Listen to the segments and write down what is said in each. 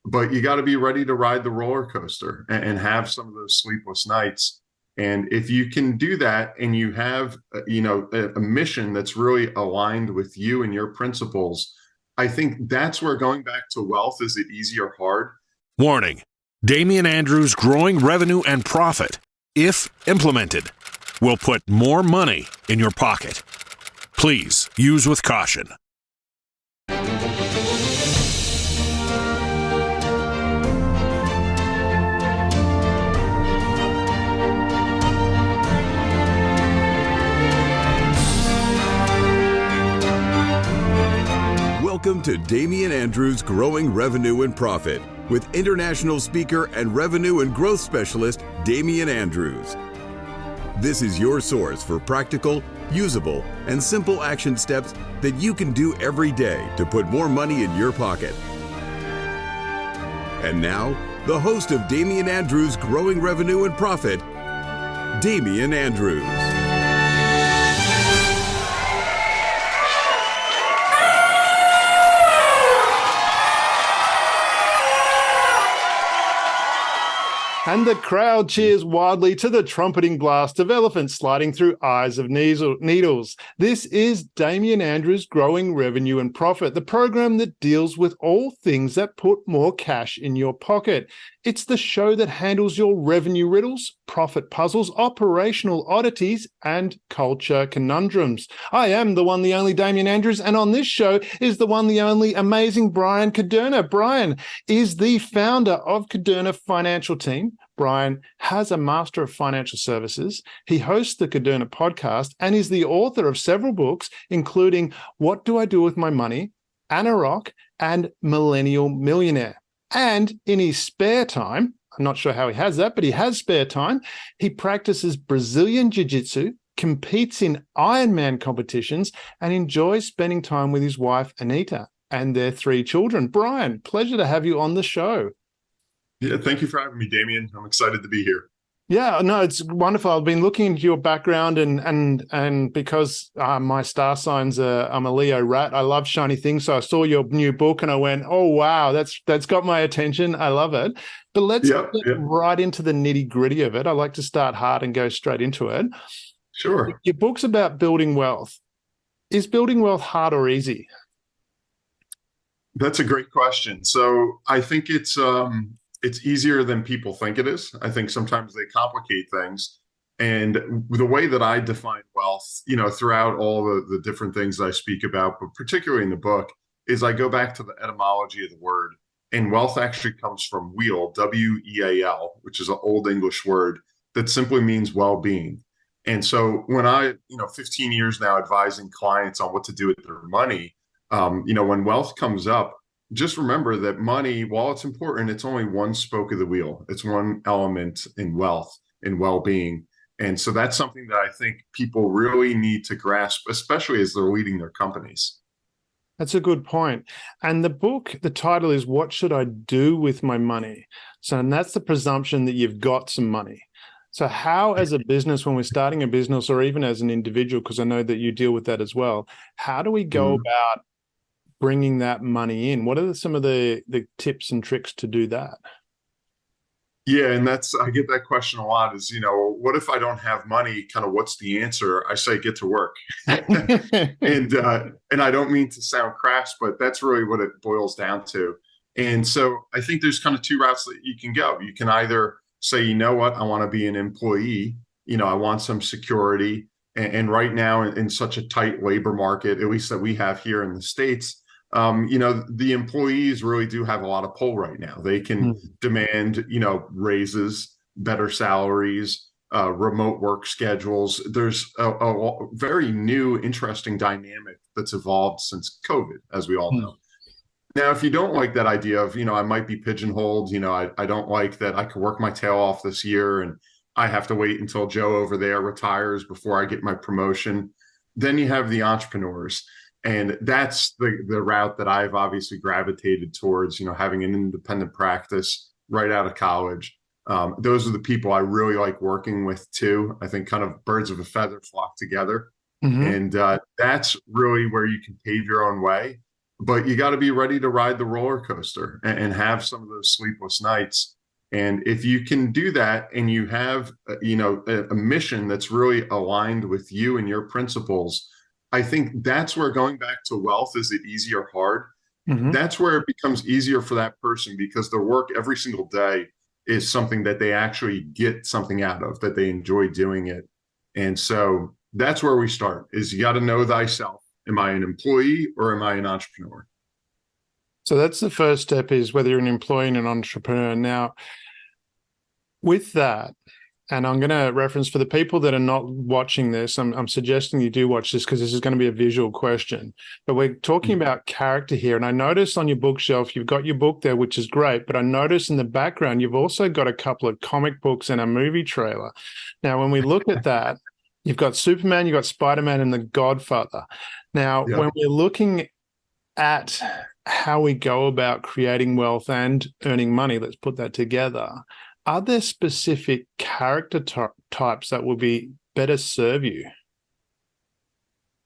but you got to be ready to ride the roller coaster and have some of those sleepless nights. And if you can do that and you have, a mission that's really aligned with you and your principles, I think that's where going back to wealth, is it easy or hard? Warning: Damian Andrews' growing revenue and profit, if implemented, will put more money in your pocket. Please use with caution. Welcome to Damian Andrews' Growing Revenue and Profit with international speaker and revenue and growth specialist, Damian Andrews. This is your source for practical, usable, and simple action steps that you can do every day to put more money in your pocket. And now, the host of Damian Andrews' Growing Revenue and Profit, Damian Andrews. And the crowd cheers wildly to the trumpeting blast of elephants sliding through eyes of needles. This is Damian Andrews' Growing Revenue and Profit, the program that deals with all things that put more cash in your pocket. It's the show that handles your revenue riddles, profit puzzles, operational oddities, and culture conundrums. I am the one, the only Damian Andrews, and on this show is the one, the only amazing Bryan Kuderna. Bryan is the founder of Kuderna Financial Team. Bryan has a Master of Financial Services. He hosts the Kuderna Podcast and is the author of several books, including What Do I Do With My Money?, Anoroc, and Millennial Millionaire. And in his spare time, I'm not sure how he has that, but he has spare time, he practices Brazilian Jiu-Jitsu, competes in Ironman competitions, and enjoys spending time with his wife, Anita, and their 3 children. Bryan, pleasure to have you on the show. Yeah, thank you for having me, Damian. I'm excited to be here. Yeah, no, it's wonderful. I've been looking into your background and because my star signs I'm a Leo rat. I love shiny things. So I saw your new book and I went, oh, wow, that's got my attention. I love it. But let's get right into the nitty gritty of it. I like to start hard and go straight into it. Sure. Your book's about building wealth. Is building wealth hard or easy? That's a great question. So I think it's easier than people think it is. I think sometimes they complicate things. And the way that I define wealth, throughout all the different things I speak about, but particularly in the book, is I go back to the etymology of the word. And wealth actually comes from wheel, W-E-A-L, which is an old English word that simply means well-being. And so when I, 15 years now advising clients on what to do with their money, when wealth comes up, just remember that money, while it's important, it's only one spoke of the wheel. It's one element in wealth and well-being. And so that's something that I think people really need to grasp, especially as they're leading their companies. That's a good point. And the book, the title is What Should I Do With My Money? So, and that's the presumption that you've got some money. So how, as a business, when we're starting a business or even as an individual, because I know that you deal with that as well, how do we go about bringing that money in? What are some of the tips and tricks to do that? Yeah, and I get that question a lot is, what if I don't have money? Kind of what's the answer? I say, get to work. And I don't mean to sound crass, but that's really what it boils down to. And so I think there's kind of 2 routes that you can go. You can either say, you know what, I want to be an employee. I want some security. And right now in such a tight labor market, at least that we have here in the States, the employees really do have a lot of pull right now. They can demand, raises, better salaries, remote work schedules. There's a very new, interesting dynamic that's evolved since COVID, as we all know. Now, if you don't like that idea of, I might be pigeonholed, I don't like that I could work my tail off this year and I have to wait until Joe over there retires before I get my promotion. Then you have the entrepreneurs. And that's the route that I've obviously gravitated towards, having an independent practice right out of college. Those are the people I really like working with too. I think kind of birds of a feather flock together. And that's really where you can pave your own way. but you got to be ready to ride the roller coaster and have some of those sleepless nights. And if you can do that and you have, a mission that's really aligned with you and your principles, I think that's where, going back to wealth, is it easy or hard? Mm-hmm. That's where it becomes easier for that person, because their work every single day is something that they actually get something out of, that they enjoy doing it. And so that's where we start, is you got to know thyself. Am I an employee or am I an entrepreneur? So that's the first step, is whether you're an employee and an entrepreneur. Now, with that, and I'm going to reference, for the people that are not watching this, I'm suggesting you do watch this, because this is going to be a visual question. But we're talking about character here. And I noticed on your bookshelf, you've got your book there, which is great. But I noticed in the background, you've also got a couple of comic books and a movie trailer. Now, when we look at that, you've got Superman, you've got Spider-Man, and The Godfather. Now, when we're looking at how we go about creating wealth and earning money, let's put that together. Are there specific character types that will be better serve you?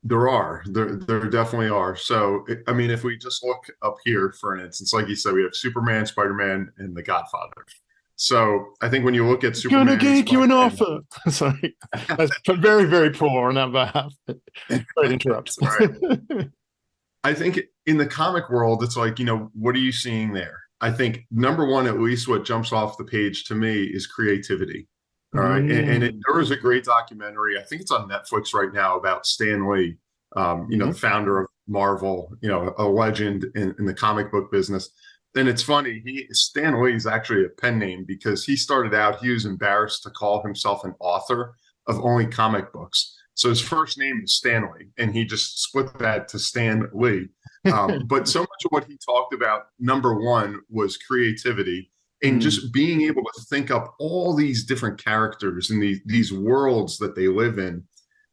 There definitely are. So, I mean, if we just look up here, for instance, like you said, we have Superman, Spider-Man, and The Godfather. So I think when you look at Superman, going to geek you an offer. Sorry, that's very, very poor on that behalf. Great interrupt. Right. I think in the comic world, it's like, what are you seeing there? I think number one, at least what jumps off the page to me, is creativity. All right. And there was a great documentary, I think it's on Netflix right now, about Stan Lee, the founder of Marvel, a legend in the comic book business. And it's funny, Stan Lee is actually a pen name, because he started out, he was embarrassed to call himself an author of only comic books. So his first name is Stanley, and he just split that to Stan Lee. But so much of what he talked about, number one, was creativity, and just being able to think up all these different characters and these worlds that they live in.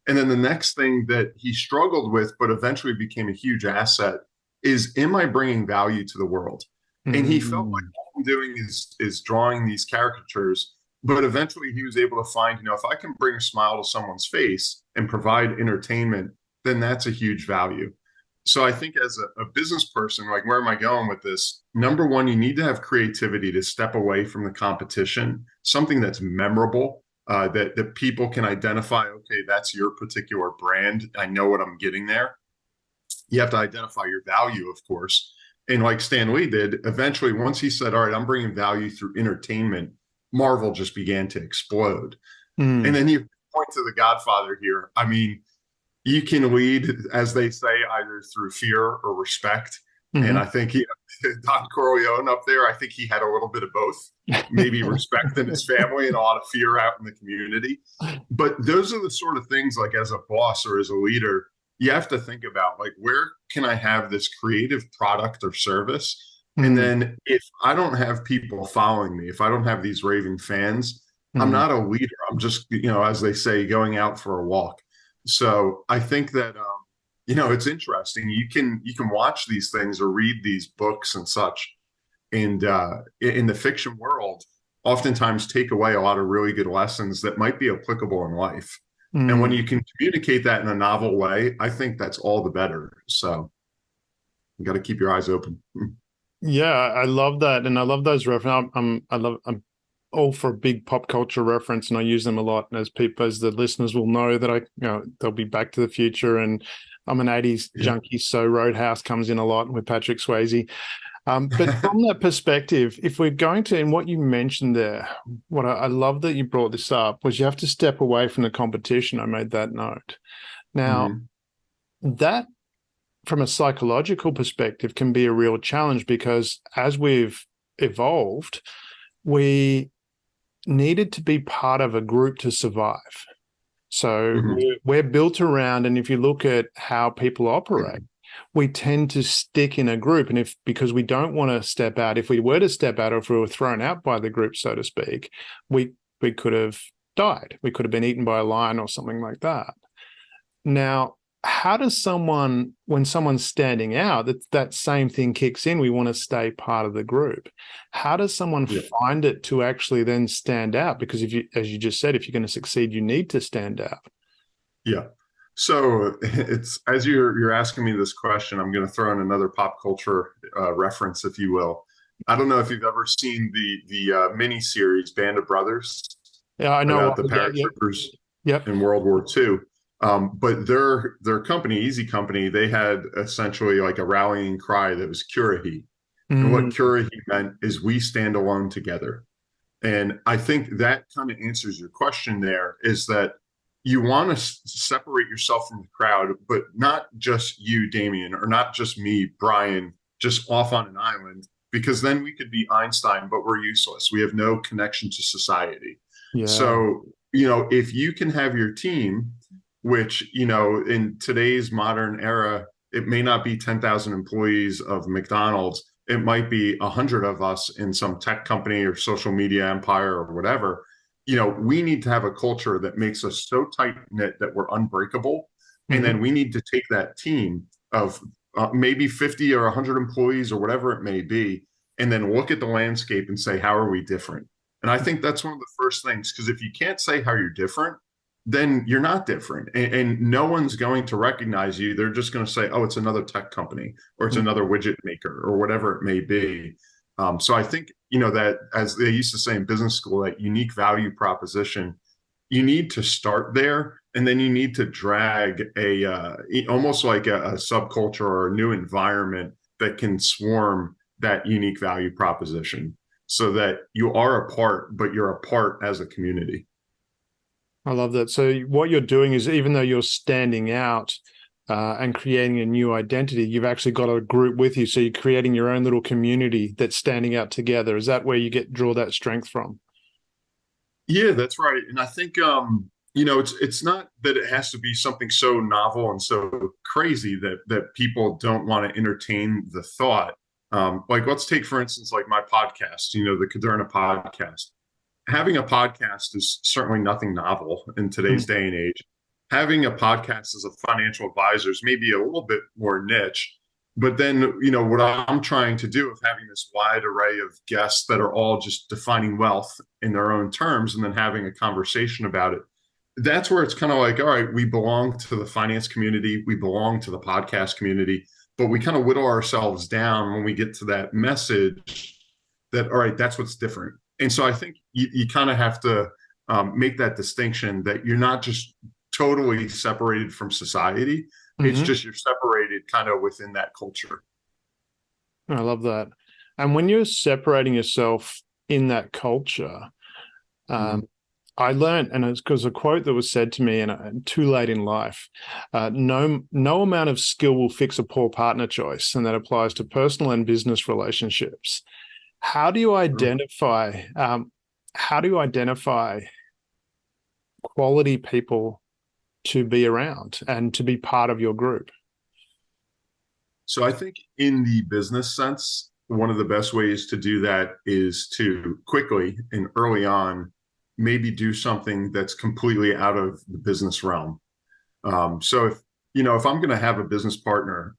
And then the next thing that he struggled with, but eventually became a huge asset, is, am I bringing value to the world? And he felt like all I'm doing is drawing these caricatures. But eventually he was able to find, if I can bring a smile to someone's face and provide entertainment, then that's a huge value. So I think as a business person, like, where am I going with this? Number one, you need to have creativity to step away from the competition, something that's memorable, that people can identify, okay, that's your particular brand. I know what I'm getting there. You have to identify your value, of course. And like Stan Lee did, eventually, once he said, all right, I'm bringing value through entertainment, Marvel just began to explode. And then you point to The Godfather here. I mean, you can lead, as they say, either through fear or respect. And I think Don Corleone up there, I think he had a little bit of both, maybe respect in his family and a lot of fear out in the community. But those are the sort of things, like, as a boss or as a leader, you have to think about, like, where can I have this creative product or service? And then if I don't have people following me, if I don't have these raving fans, I'm not a leader. I'm just, as they say, going out for a walk. So I think that, it's interesting. You can watch these things or read these books and such. And in the fiction world, oftentimes take away a lot of really good lessons that might be applicable in life. And when you can communicate that in a novel way, I think that's all the better. So you got to keep your eyes open. Yeah, I love that. And I love those references. I'm all for a big pop culture reference, and I use them a lot. And as the listeners will know, that they'll be Back to the Future, and I'm an 80s junkie, so Roadhouse comes in a lot with Patrick Swayze. But from that perspective, if we're going to, and what you mentioned there, what I love that you brought this up, was you have to step away from the competition. I made that note. Now, that, from a psychological perspective, can be a real challenge, because as we've evolved, we needed to be part of a group to survive. So we're built around, and if you look at how people operate, we tend to stick in a group. And because we don't want to step out, if we were to step out, or if we were thrown out by the group, so to speak, we could have died. We could have been eaten by a lion or something like that. Now, how does someone, when someone's standing out, that same thing kicks in, we want to stay part of the group. How does someone find it to actually then stand out? Because as you just said, if you're going to succeed, you need to stand out. Yeah. So it's as you're asking me this question, I'm going to throw in another pop culture reference, if you will. I don't know if you've ever seen the mini series Band of Brothers Yeah, I know. about the Yeah, yeah. paratroopers Yep. in World War II. But their company, Easy Company, they had essentially like a rallying cry that was Curahi. And what Curahi meant is we stand alone together. And I think that kind of answers your question there, is that you want to separate yourself from the crowd, but not just you, Damien, or not just me, Brian, just off on an island, because then we could be Einstein, but we're useless. We have no connection to society. Yeah. So, if you can have your team, which, in today's modern era, it may not be 10,000 employees of McDonald's. It might be 100 of us in some tech company or social media empire or whatever. We need to have a culture that makes us so tight knit that we're unbreakable. And then we need to take that team of maybe 50 or 100 employees or whatever it may be, and then look at the landscape and say, how are we different? And I think that's one of the first things, because if you can't say how you're different, then you're not different. And no one's going to recognize you. They're just going to say, oh, it's another tech company, or it's another widget maker, or whatever it may be. So I think, that, as they used to say in business school, that unique value proposition, you need to start there, and then you need to drag almost like a subculture or a new environment that can swarm that unique value proposition, so that you are a part, but you're a part as a community. I love that. So what you're doing is, even though you're standing out and creating a new identity, you've actually got a group with you. So you're creating your own little community that's standing out together. Is that where you draw that strength from? Yeah, that's right. And I think, it's not that it has to be something so novel and so crazy that people don't want to entertain the thought. Like, let's take, for instance, like my podcast, the Kuderna Podcast. Having a podcast is certainly nothing novel in today's day and age. Having a podcast as a financial advisor is maybe a little bit more niche. But then, what I'm trying to do of having this wide array of guests that are all just defining wealth in their own terms, and then having a conversation about it, that's where it's kind of like, all right, we belong to the finance community, we belong to the podcast community, but we kind of whittle ourselves down when we get to that message that, all right, that's what's different. And so I think you kind of have to make that distinction, that you're not just totally separated from society. It's just you're separated kind of within that culture. I love that. And when you're separating yourself in that culture, I learned, and it's because a quote that was said to me, and too late in life, no amount of skill will fix a poor partner choice, and that applies to personal and business relationships. How do you identify? Quality people to be around and to be part of your group? So I think in the business sense, one of the best ways to do that is to quickly and early on maybe do something that's completely out of the business realm. So if I'm going to have a business partner,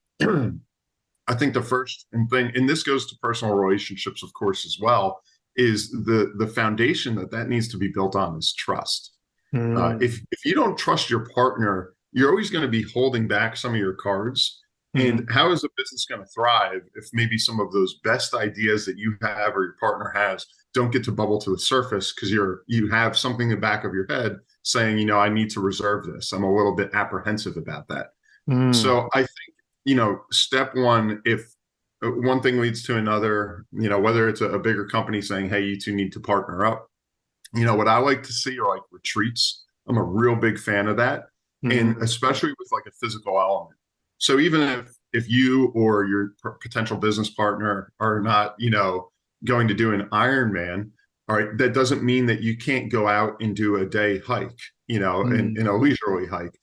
I think the first thing, and this goes to personal relationships, of course, as well, is the foundation that needs to be built on is trust. If you don't trust your partner, you're always going to be holding back some of your cards. And how is a business going to thrive if maybe some of those best ideas that you have or your partner has don't get to bubble to the surface because you have something in the back of your head saying, I need to reserve this. I'm a little bit apprehensive about that. So I think, step one, if one thing leads to another, whether it's a bigger company saying, hey, you two need to partner up. What I like to see are like retreats. I'm a real big fan of that. And especially with like a physical element. So even if you or your potential business partner are not, going to do an Ironman, all right, that doesn't mean that you can't go out and do a day hike, in a leisurely hike.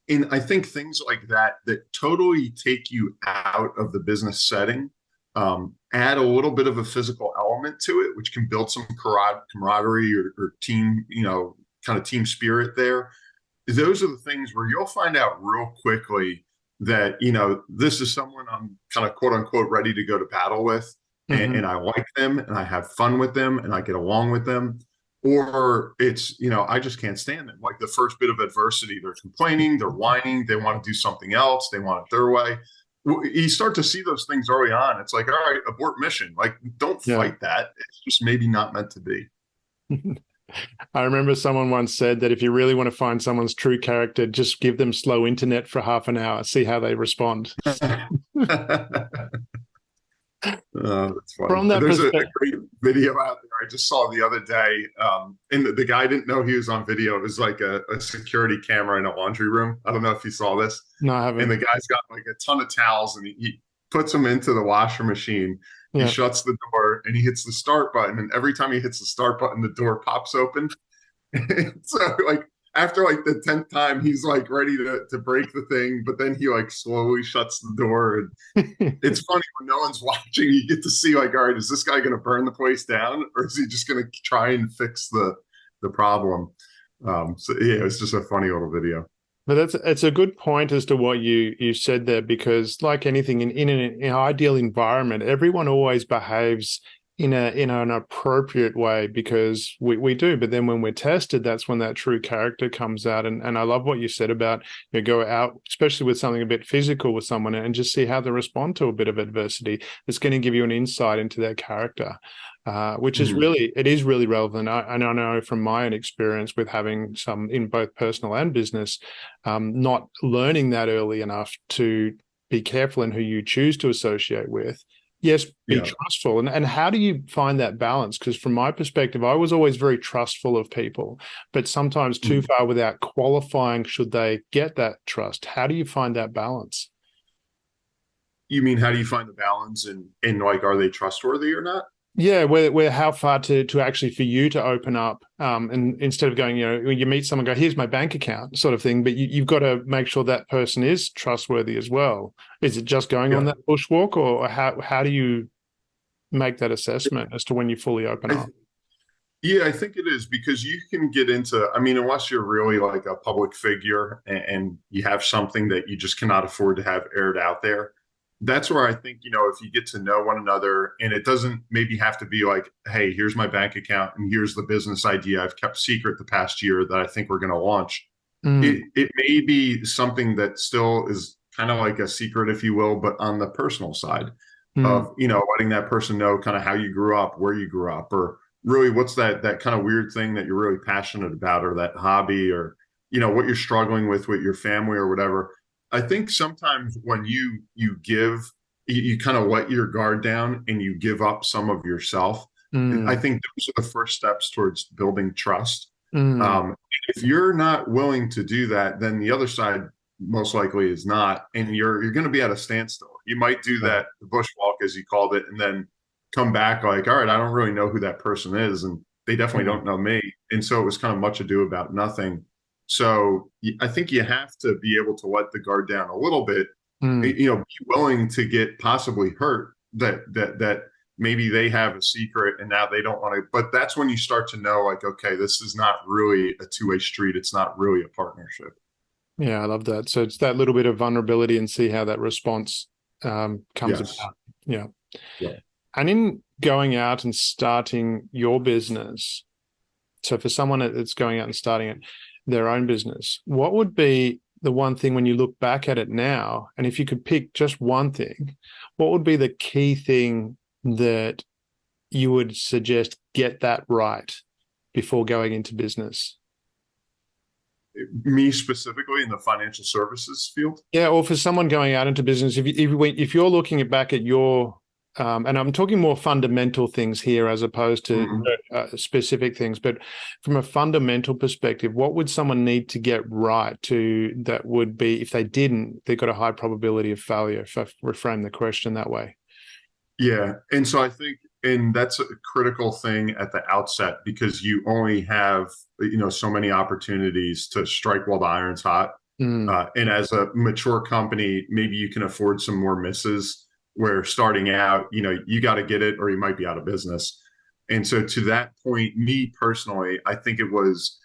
And I think things like that totally take you out of the business setting, add a little bit of a physical element to it, which can build some camaraderie or team, kind of team spirit there. Those are the things where you'll find out real quickly that, this is someone I'm kind of quote unquote ready to go to battle with. And I like them and I have fun with them and I get along with them. or it's, I just can't stand it. Like the first bit of adversity, they're complaining, they're whining, they want to do something else, they want it their way. You start to see those things early on. It's like, all right, abort mission. Like, don't fight that. It's just maybe not meant to be. I remember someone once said that if you really want to find someone's true character, just give them slow internet for half an hour, see how they respond. That's funny. From that There's a great video out there I just saw the other day, and the guy didn't know he was on video. It was like a security camera in a laundry room. I don't know if you saw this. No, I haven't. And the guy's got like a ton of towels, and he puts them into the washer machine. He shuts the door and he hits the start button. And every time he hits the start button, the door pops open. So like after like the 10th time, he's like ready to break the thing, but then he like slowly shuts the door. And it's funny when no one's watching, you get to see like, all right, is this guy going to burn the place down, or is he just going to try and fix the problem? So yeah, it's just a funny little video. But it's a good point as to what you said there, because like anything in an ideal environment, everyone always behaves in an appropriate way because we do. But then when we're tested, that's when that true character comes out. And I love what you said about go out, especially with something a bit physical with someone, and just see how they respond to a bit of adversity. It's going to give you an insight into their character. Which is really relevant. I know from my own experience with having some in both personal and business, not learning that early enough to be careful in who you choose to associate with. Yes, be trustful. And how do you find that balance? Because from my perspective, I was always very trustful of people, but sometimes too far without qualifying should they get that trust. How do you find that balance? You mean, how do you find the balance in like, are they trustworthy or not? Yeah, where how far to actually for you to open up, and instead of going, when you meet someone, go, here's my bank account sort of thing, but you've got to make sure that person is trustworthy as well. Is it just going on that bushwalk, or how do you make that assessment as to when you fully open up? Yeah, I think it is, because you can get into, I mean, unless you're really like a public figure and you have something that you just cannot afford to have aired out there. That's where I think, if you get to know one another, and it doesn't maybe have to be like, hey, here's my bank account and here's the business idea I've kept secret the past year that I think we're going to launch. It may be something that still is kind of like a secret, if you will, but on the personal side of, letting that person know kind of how you grew up, where you grew up, or really what's that kind of weird thing that you're really passionate about, or that hobby, or, what you're struggling with your family or whatever. I think sometimes when you kind of let your guard down and you give up some of yourself, I think those are the first steps towards building trust. If you're not willing to do that, then the other side most likely is not, and you're going to be at a standstill. You might do that, the bushwalk, as you called it, and then come back like, all right, I don't really know who that person is, and they definitely don't know me. And so it was kind of much ado about nothing. So I think you have to be able to let the guard down a little bit, be willing to get possibly hurt that maybe they have a secret and now they don't want to, but that's when you start to know, like, okay, this is not really a two-way street. It's not really a partnership. Yeah, I love that. So it's that little bit of vulnerability and see how that response comes about. Yeah. And in going out and starting your business, so for someone that's going out and starting their own business, what would be the one thing when you look back at it now, and if you could pick just one thing, what would be the key thing that you would suggest get that right before going into business? Me specifically in the financial services field? Yeah, or for someone going out into business, if you're looking back at your and I'm talking more fundamental things here as opposed to specific things, but from a fundamental perspective, what would someone need to get right that would be, if they didn't, they've got a high probability of failure, if I reframe the question that way? Yeah. And so I think, and that's a critical thing at the outset, because you only have, so many opportunities to strike while the iron's hot. And as a mature company, maybe you can afford some more misses. Where starting out, you got to get it or you might be out of business. And so to that point, me personally, I think it was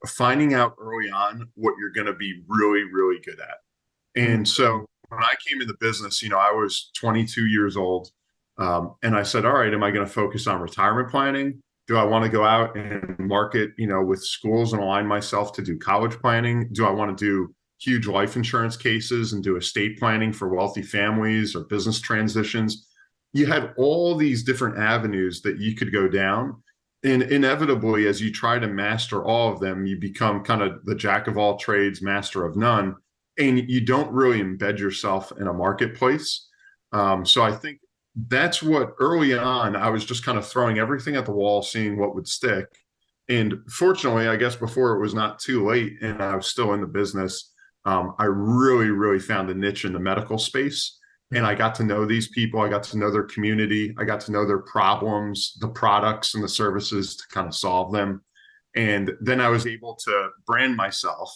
finding out early on what you're going to be really, really good at. And so when I came into business, I was 22 years old. And I said, all right, am I going to focus on retirement planning, Do I want to go out and market, with schools and align myself to do college planning? Do I want to do huge life insurance cases and do estate planning for wealthy families or business transitions? You had all these different avenues that you could go down. And inevitably, as you try to master all of them, you become kind of the jack of all trades, master of none. And you don't really embed yourself in a marketplace. So I think that's what early on, I was just kind of throwing everything at the wall, seeing what would stick. And fortunately, I guess before it was not too late and I was still in the business, I really, really found a niche in the medical space. And I got to know these people. I got to know their community. I got to know their problems, the products and the services to kind of solve them. And then I was able to brand myself,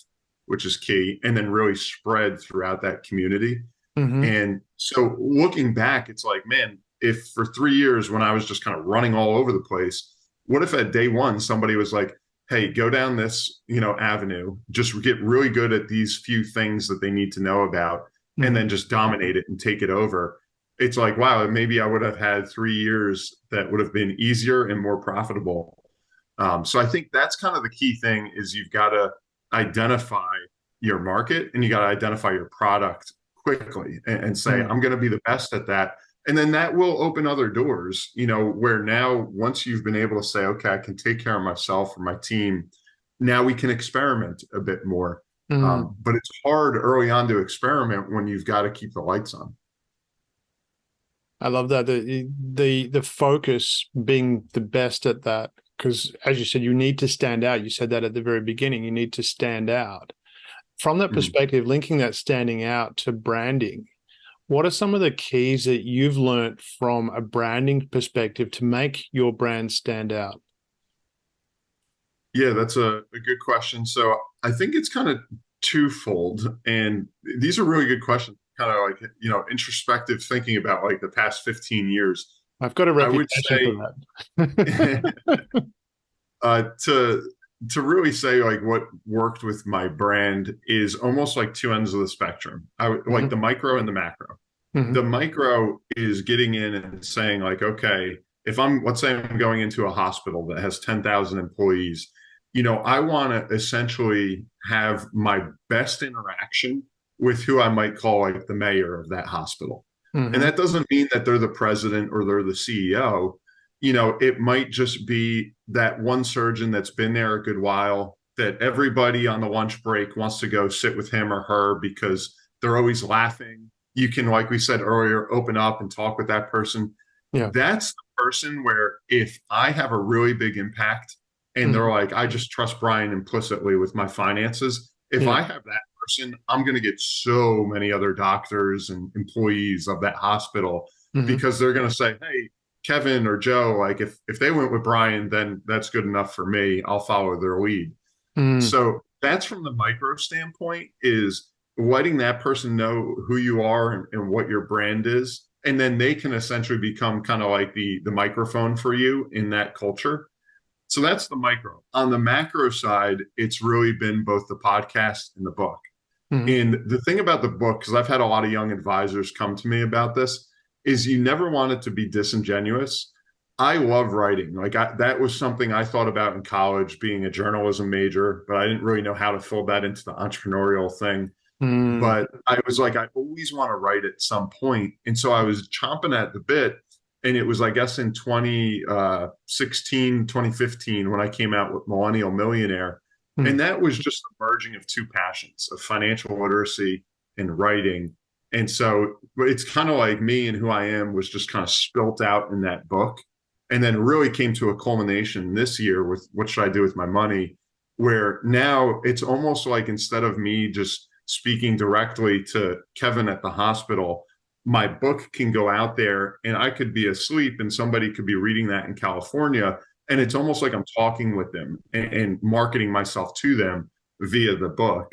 which is key, and then really spread throughout that community. Mm-hmm. And so looking back, it's like, man, if for 3 years when I was just kind of running all over the place, what if at day one, somebody was like, hey, go down this, avenue, just get really good at these few things that they need to know about, mm-hmm. and then just dominate it and take it over. It's like, wow, maybe I would have had 3 years that would have been easier and more profitable. So I think that's kind of the key thing is you've got to identify your market and you got to identify your product quickly and say, I'm going to be the best at that. And then that will open other doors, where now once you've been able to say, okay, I can take care of myself or my team, now we can experiment a bit more. But it's hard early on to experiment when you've got to keep the lights on. I love that. The focus being the best at that, because as you said, you need to stand out. You said that at the very beginning, you need to stand out. From that perspective, linking that standing out to branding, what are some of the keys that you've learned from a branding perspective to make your brand stand out? Yeah, that's a good question. So I think it's kind of twofold. And these are really good questions, kind of like, introspective thinking about like the past 15 years. I've got a reputation for that. To really say like what worked with my brand is almost like two ends of the spectrum. Like the micro and the macro. Mm-hmm. The micro is getting in and saying like, okay, let's say I'm going into a hospital that has 10,000 employees, I want to essentially have my best interaction with who I might call like the mayor of that hospital. Mm-hmm. And that doesn't mean that they're the president or they're the CEO. It might just be that one surgeon that's been there a good while, that everybody on the lunch break wants to go sit with him or her because they're always laughing. You can, like we said earlier, open up and talk with that person. Yeah. That's the person where if I have a really big impact and they're like, I just trust Bryan implicitly with my finances. If I have that person, I'm going to get so many other doctors and employees of that hospital because they're going to say, hey, Kevin or Joe, like if they went with Bryan, then that's good enough for me. I'll follow their lead. So that's from the micro standpoint, is letting that person know who you are and what your brand is. And then they can essentially become kind of like the microphone for you in that culture. So that's the micro. On the macro side, it's really been both the podcast and the book. And the thing about the book, because I've had a lot of young advisors come to me about this, is you never want it to be disingenuous. I love writing. Like that was something I thought about in college, being a journalism major, but I didn't really know how to fill that into the entrepreneurial thing. But I was like, I always want to write at some point. And so I was chomping at the bit. And it was, I guess, in 2016, 2015, when I came out with Millennial Millionaire. And that was just the merging of two passions, of financial literacy and writing. And so it's kind of like me and who I am was just kind of spilt out in that book, and then really came to a culmination this year with what should I do with my money, where now it's almost like instead of me just speaking directly to Kevin at the hospital, my book can go out there and I could be asleep and somebody could be reading that in California. And it's almost like I'm talking with them and marketing myself to them via the book.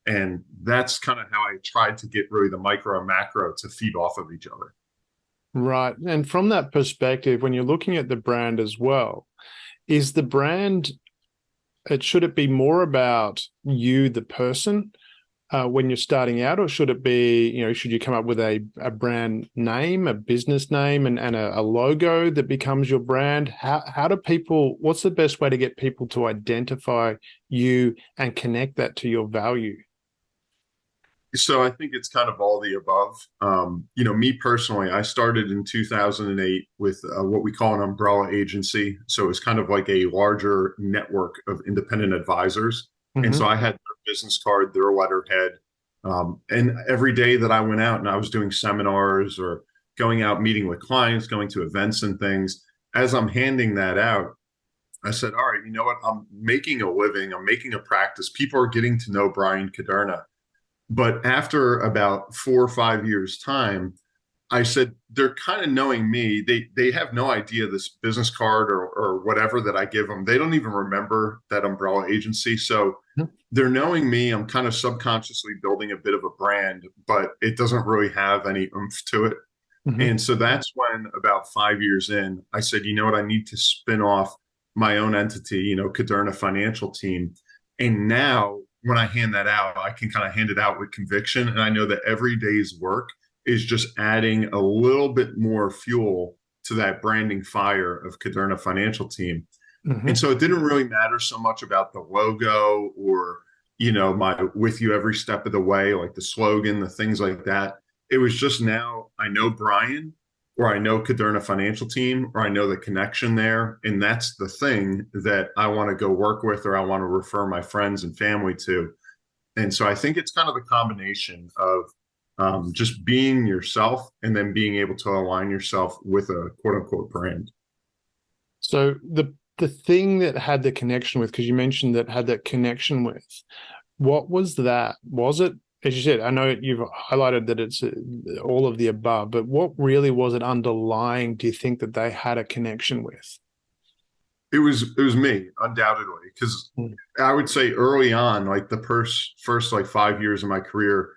And that's kind of how I tried to get really the micro and macro to feed off of each other. Right. And from that perspective, when you're looking at the brand as well, is the brand, should it be more about you, the person, when you're starting out, or should it be, should you come up with a brand name, a business name, and a logo that becomes your brand? How do people, what's the best way to get people to identify you and connect that to your value? So I think it's kind of all the above. Me personally, I started in 2008 with what we call an umbrella agency. So it's kind of like a larger network of independent advisors. Mm-hmm. And so I had their business card, their letterhead. And every day that I went out and I was doing seminars or going out meeting with clients, going to events and things, as I'm handing that out, I said, all right, you know what? I'm making a living. I'm making a practice. People are getting to know Bryan Kuderna. But after about 4 or 5 years' time, I said, they're kind of knowing me. They have no idea this business card or whatever that I give them. They don't even remember that umbrella agency. So they're knowing me. I'm kind of subconsciously building a bit of a brand, but it doesn't really have any oomph to it. Mm-hmm. And so that's when, about 5 years in, I said, you know what? I need to spin off my own entity, Kuderna Financial Team. And now, when I hand that out, I can kind of hand it out with conviction. And I know that every day's work is just adding a little bit more fuel to that branding fire of Kuderna Financial Team. Mm-hmm. And so it didn't really matter so much about the logo or, my with you every step of the way, like the slogan, the things like that. It was just, now I know Bryan, or I know Kuderna Financial Team, or I know the connection there. And that's the thing that I want to go work with, or I want to refer my friends and family to. And so I think it's kind of the combination of just being yourself and then being able to align yourself with a quote unquote brand. So the thing that had the connection with, because you mentioned that had that connection with, what was that? Was it, as you said, I know you've highlighted that it's all of the above, but what really was it underlying, do you think, that they had a connection with? It was me, undoubtedly, because I would say early on, like the first like 5 years of my career,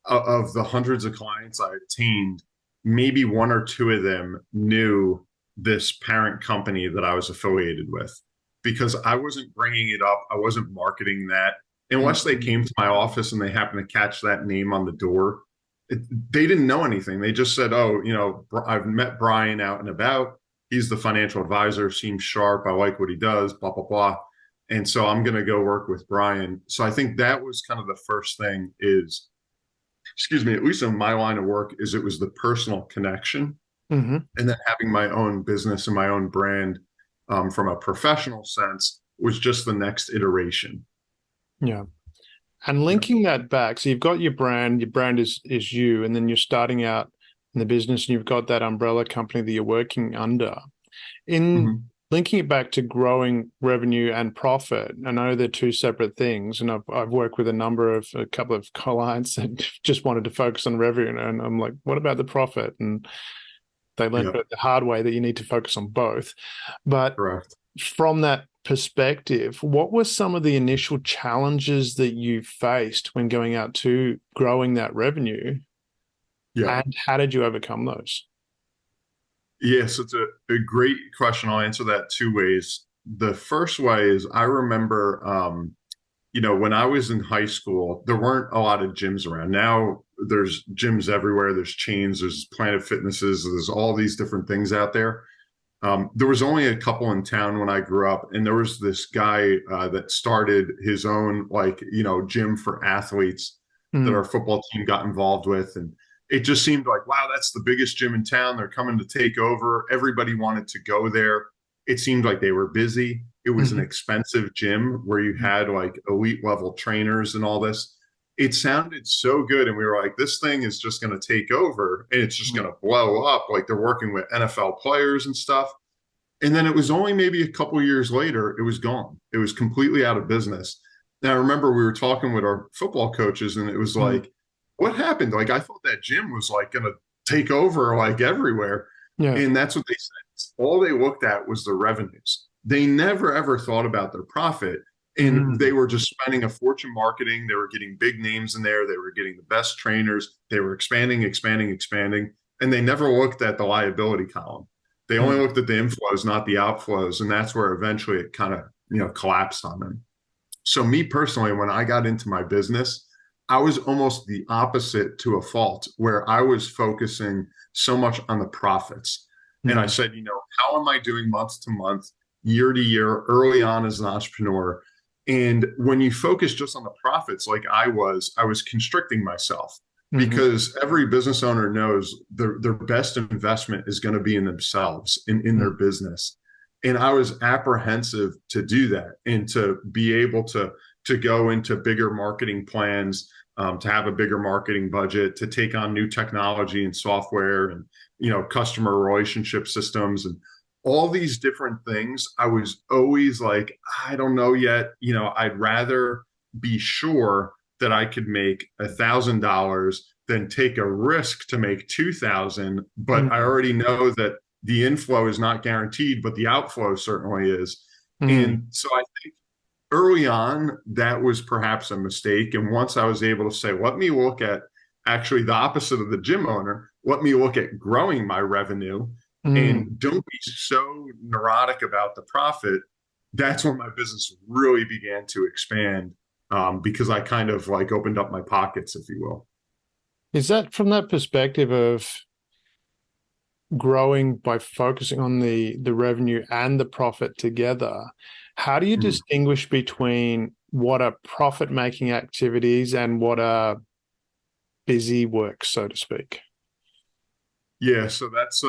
of the hundreds of clients I obtained, maybe 1 or 2 of them knew this parent company that I was affiliated with, because I wasn't bringing it up. I wasn't marketing that. Unless they came to my office and they happened to catch that name on the door, they didn't know anything. They just said, oh, I've met Bryan out and about. He's the financial advisor, seems sharp. I like what he does, blah, blah, blah. And so I'm going to go work with Bryan. So I think that was kind of the first thing is, at least in my line of work, is it was the personal connection. Mm-hmm. And then having my own business and my own brand from a professional sense was just the next iteration. Yeah. And linking that back, so you've got your brand is you, and then you're starting out in the business and you've got that umbrella company that you're working under. In linking it back to growing revenue and profit, I know they're 2 separate things, and I've worked with a couple of clients that just wanted to focus on revenue, and I'm like, what about the profit? And they learned the hard way that you need to focus on both. But correct. From that perspective, what were some of the initial challenges that you faced when going out to growing that revenue? Yeah. And how did you overcome those? Yes, it's a great question. I'll answer that 2 ways. The first way is, I remember, when I was in high school, there weren't a lot of gyms around. Now there's gyms everywhere. There's chains, there's Planet Fitnesses, there's all these different things out there. There was only a couple in town when I grew up, and there was this guy that started his own gym for athletes that our football team got involved with. And it just seemed like, wow, that's the biggest gym in town. They're coming to take over. Everybody wanted to go there. It seemed like they were busy. It was an expensive gym where you had like elite level trainers and all this. It sounded so good. And we were like, this thing is just going to take over and it's just going to blow up. Like, they're working with NFL players and stuff. And then it was only maybe a couple of years later, it was gone. It was completely out of business. And I remember we were talking with our football coaches, and it was like, what happened? Like, I thought that gym was like going to take over like everywhere. Yeah. And that's what they said. All they looked at was the revenues. They never, ever thought about their profit. And they were just spending a fortune marketing. They were getting big names in there. They were getting the best trainers. They were expanding. And they never looked at the liability column. They only looked at the inflows, not the outflows. And that's where eventually it kind of, collapsed on them. So me personally, when I got into my business, I was almost the opposite to a fault, where I was focusing so much on the profits. And I said, how am I doing month to month, year to year, early on as an entrepreneur? And when you focus just on the profits, like I was constricting myself, because every business owner knows their best investment is going to be in themselves, in their business. And I was apprehensive to do that, and to be able to go into bigger marketing plans, to have a bigger marketing budget, to take on new technology and software and, customer relationship systems and all these different things. I was always like, I don't know yet. I'd rather be sure that I could make $1,000 than take a risk to make 2,000. But I already know that the inflow is not guaranteed, but the outflow certainly is. And so I think early on, that was perhaps a mistake. And once I was able to say, let me look at actually the opposite of the gym owner, let me look at growing my revenue and don't be so neurotic about the profit. That's when my business really began to expand, because I kind of like opened up my pockets, if you will. Is that from that perspective of growing by focusing on the revenue and the profit together? How do you distinguish between what are profit-making activities and what are busy work, so to speak? Yeah, so that's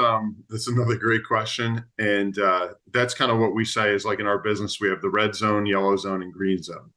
another great question. And that's kind of what we say is, like, in our business, we have the red zone, yellow zone, and green zone.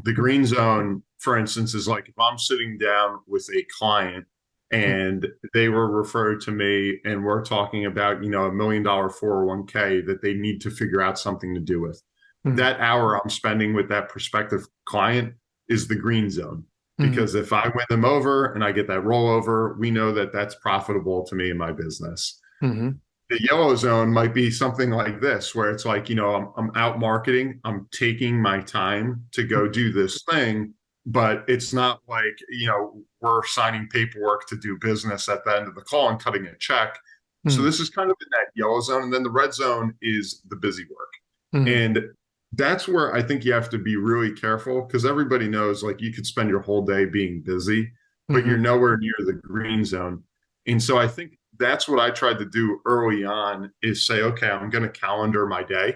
The green zone, for instance, is like if I'm sitting down with a client and they were referred to me and we're talking about, $1 million 401k that they need to figure out something to do with. That hour I'm spending with that prospective client is the green zone. Because if I win them over and I get that rollover, we know that that's profitable to me in my business. The yellow zone might be something like this, where it's like, I'm out marketing, I'm taking my time to go do this thing, but it's not like, we're signing paperwork to do business at the end of the call and cutting a check. So this is kind of in that yellow zone. And then the red zone is the busy work. And that's where I think you have to be really careful, because everybody knows, like, you could spend your whole day being busy, but you're nowhere near the green zone. And so I think that's what I tried to do early on, is say, okay, I'm going to calendar my day.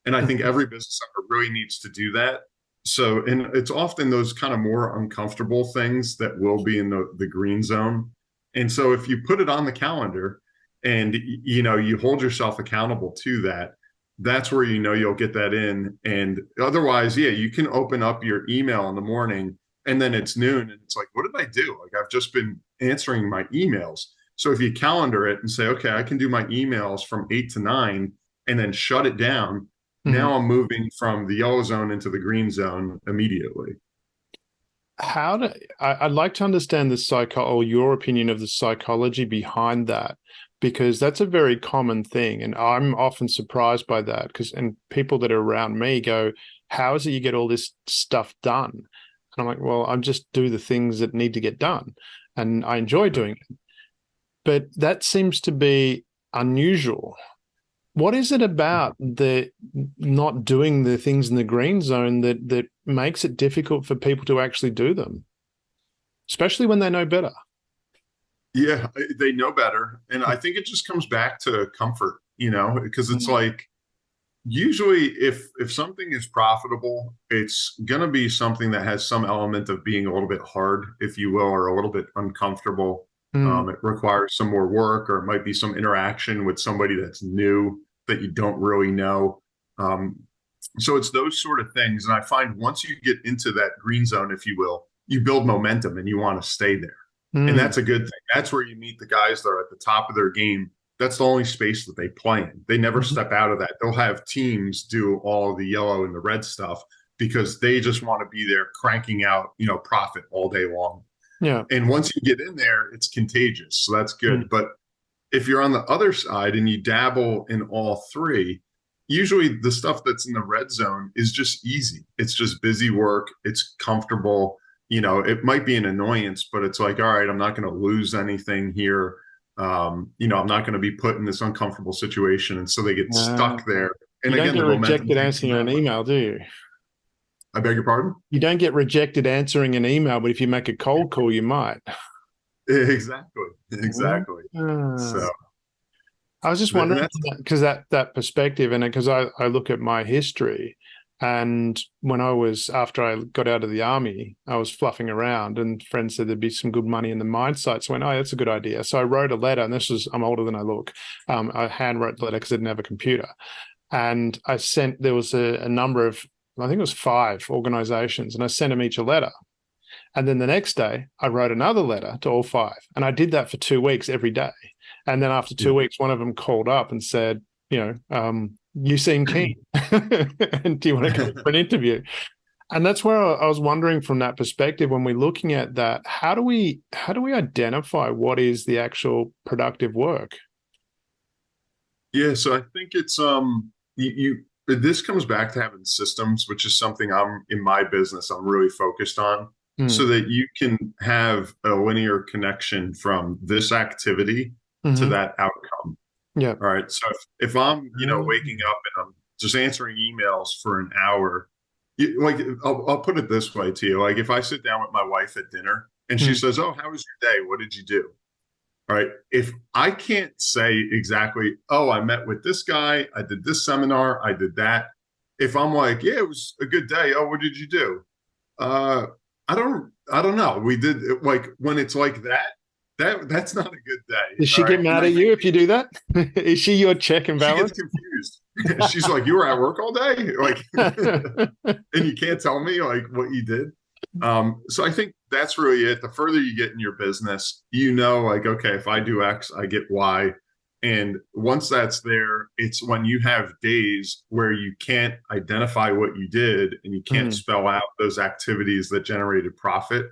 And I think every business owner really needs to do that. So, and it's often those kind of more uncomfortable things that will be in the green zone. And so if you put it on the calendar and, you hold yourself accountable to that, that's where you'll get that in. And otherwise, you can open up your email in the morning and then it's noon and it's like, what did I do? Like, I've just been answering my emails. So if you calendar it and say, okay, I can do my emails from 8 to 9 and then shut it down. Now I'm moving from the yellow zone into the green zone immediately. I'd like to understand or your opinion of the psychology behind that, because that's a very common thing. And I'm often surprised by that, and people that are around me go, how is it you get all this stuff done? And I'm like, well, I just do the things that need to get done and I enjoy doing it. But that seems to be unusual. What is it about the not doing the things in the green zone that makes it difficult for people to actually do them, especially when they know better? Yeah, they know better. And I think it just comes back to comfort, because it's like, usually if something is profitable, it's going to be something that has some element of being a little bit hard, if you will, or a little bit uncomfortable. It requires some more work, or it might be some interaction with somebody that's new that you don't really know. So it's those sort of things. And I find once you get into that green zone, if you will, you build momentum and you want to stay there. And that's a good thing. That's where you meet the guys that are at the top of their game. That's the only space that they play in. They never step out of that. They'll have teams do all the yellow and the red stuff because they just want to be there cranking out, profit all day long. Yeah. And once you get in there, it's contagious. So that's good. But if you're on the other side and you dabble in all three, usually the stuff that's in the red zone is just easy. It's just busy work. It's comfortable. It might be an annoyance, but it's like, all right, I'm not going to lose anything here. I'm not going to be put in this uncomfortable situation. And so they get stuck there. And you again, don't get rejected answering an email, do you? I beg your pardon? You don't get rejected answering an email, but if you make a cold call, you might. Exactly. Exactly. So I was just wondering, because that perspective, and because I look at my history, and after I got out of the army, I was fluffing around, and friends said there'd be some good money in the mine sites. So I went, oh, that's a good idea. So I wrote a letter, and I'm older than I look. I handwrote the letter because I didn't have a computer, and there was a number of, I think it was 5 organizations, and I sent them each a letter. And then the next day, I wrote another letter to all 5, and I did that for 2 weeks every day. And then after 2 weeks, one of them called up and said, you seem keen. And do you want to come for an interview? And that's where I was wondering, from that perspective, when we're looking at that, how do we identify what is the actual productive work? Yeah, so I think it's this comes back to having systems, which is something in my business I'm really focused on, so that you can have a linear connection from this activity to that outcome. Yeah. All right. So if I'm, waking up and I'm just answering emails for an hour, I'll put it this way to you. Like, if I sit down with my wife at dinner and she says, "Oh, how was your day? What did you do?" All right. If I can't say exactly, "Oh, I met with this guy, I did this seminar, I did that." If I'm like, "Yeah, it was a good day. Oh, what did you do?" I don't know. We did, like, when it's like that. That's not a good day. Does she get mad at you if you do that? Is she your check and balance? She gets confused. She's like, "You were at work all day, like, and you can't tell me like what you did." So I think that's really it. The further you get in your business, like, okay, if I do X, I get Y. And once that's there, it's when you have days where you can't identify what you did and you can't spell out those activities that generated profit.